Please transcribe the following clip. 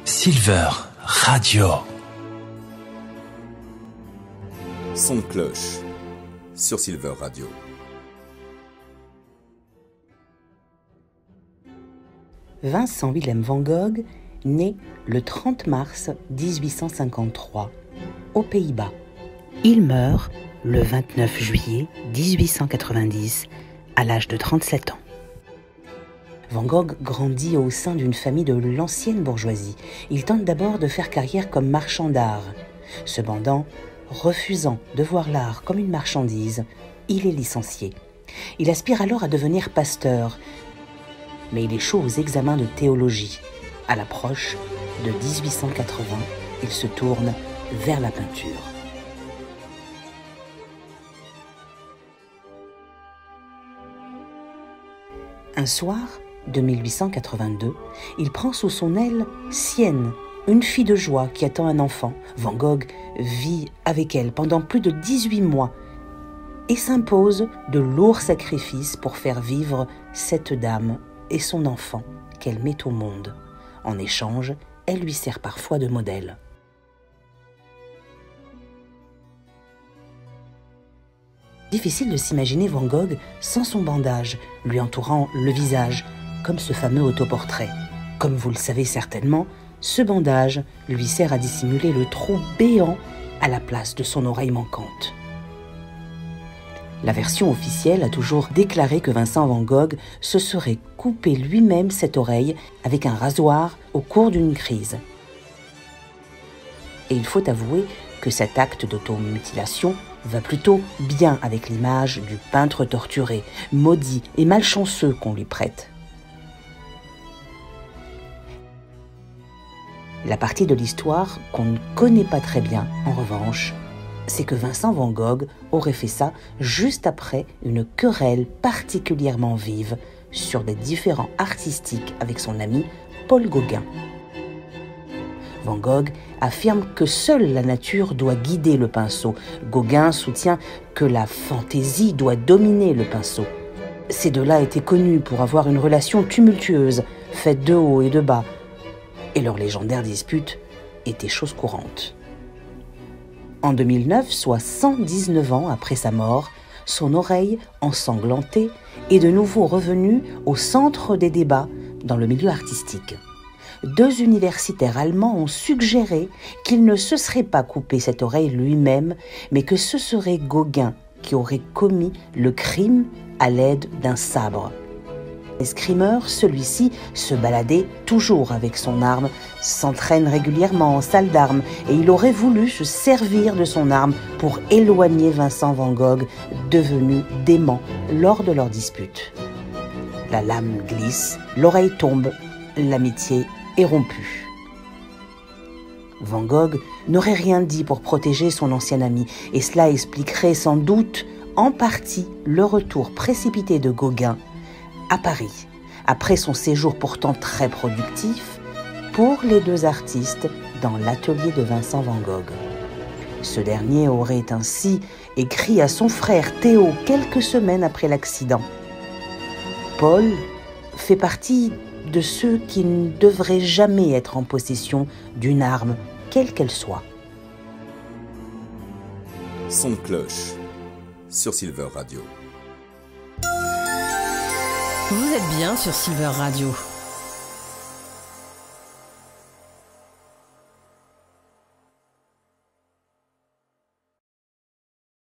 Silver Radio. Son de cloche sur Silver Radio. Vincent Willem van Gogh naît le 30 mars 1853 aux Pays-Bas. Il meurt le 29 juillet 1890 à l'âge de 37 ans. Van Gogh grandit au sein d'une famille de l'ancienne bourgeoisie. Il tente d'abord de faire carrière comme marchand d'art. Cependant, refusant de voir l'art comme une marchandise, il est licencié. Il aspire alors à devenir pasteur, mais il échoue aux examens de théologie. À l'approche de 1880, il se tourne vers la peinture. Un soir de 1882, il prend sous son aile Sienne, une fille de joie qui attend un enfant. Van Gogh vit avec elle pendant plus de 18 mois et s'impose de lourds sacrifices pour faire vivre cette dame et son enfant qu'elle met au monde. En échange, elle lui sert parfois de modèle. Difficile de s'imaginer Van Gogh sans son bandage, lui entourant le visage, comme ce fameux autoportrait. Comme vous le savez certainement, ce bandage lui sert à dissimuler le trou béant à la place de son oreille manquante. La version officielle a toujours déclaré que Vincent van Gogh se serait coupé lui-même cette oreille avec un rasoir au cours d'une crise. Et il faut avouer que cet acte d'automutilation va plutôt bien avec l'image du peintre torturé, maudit et malchanceux qu'on lui prête. La partie de l'histoire qu'on ne connaît pas très bien, en revanche, c'est que Vincent van Gogh aurait fait ça juste après une querelle particulièrement vive sur des différends artistiques avec son ami Paul Gauguin. Van Gogh affirme que seule la nature doit guider le pinceau. Gauguin soutient que la fantaisie doit dominer le pinceau. Ces deux-là étaient connus pour avoir une relation tumultueuse, faite de haut et de bas, et leur légendaire dispute était chose courante. En 2009, soit 119 ans après sa mort, son oreille ensanglantée est de nouveau revenue au centre des débats dans le milieu artistique. Deux universitaires allemands ont suggéré qu'il ne se serait pas coupé cette oreille lui-même, mais que ce serait Gauguin qui aurait commis le crime à l'aide d'un sabre. Escrimeur, celui-ci se baladait toujours avec son arme, s'entraîne régulièrement en salle d'armes et il aurait voulu se servir de son arme pour éloigner Vincent van Gogh, devenu dément lors de leur dispute. La lame glisse, l'oreille tombe, l'amitié est rompue. Van Gogh n'aurait rien dit pour protéger son ancien ami et cela expliquerait sans doute en partie le retour précipité de Gauguin à Paris, après son séjour pourtant très productif pour les deux artistes dans l'atelier de Vincent van Gogh. Ce dernier aurait ainsi écrit à son frère Théo quelques semaines après l'accident. Paul fait partie de ceux qui ne devraient jamais être en possession d'une arme, quelle qu'elle soit. Son de cloche sur Silver Radio. Vous êtes bien sur Silver Radio.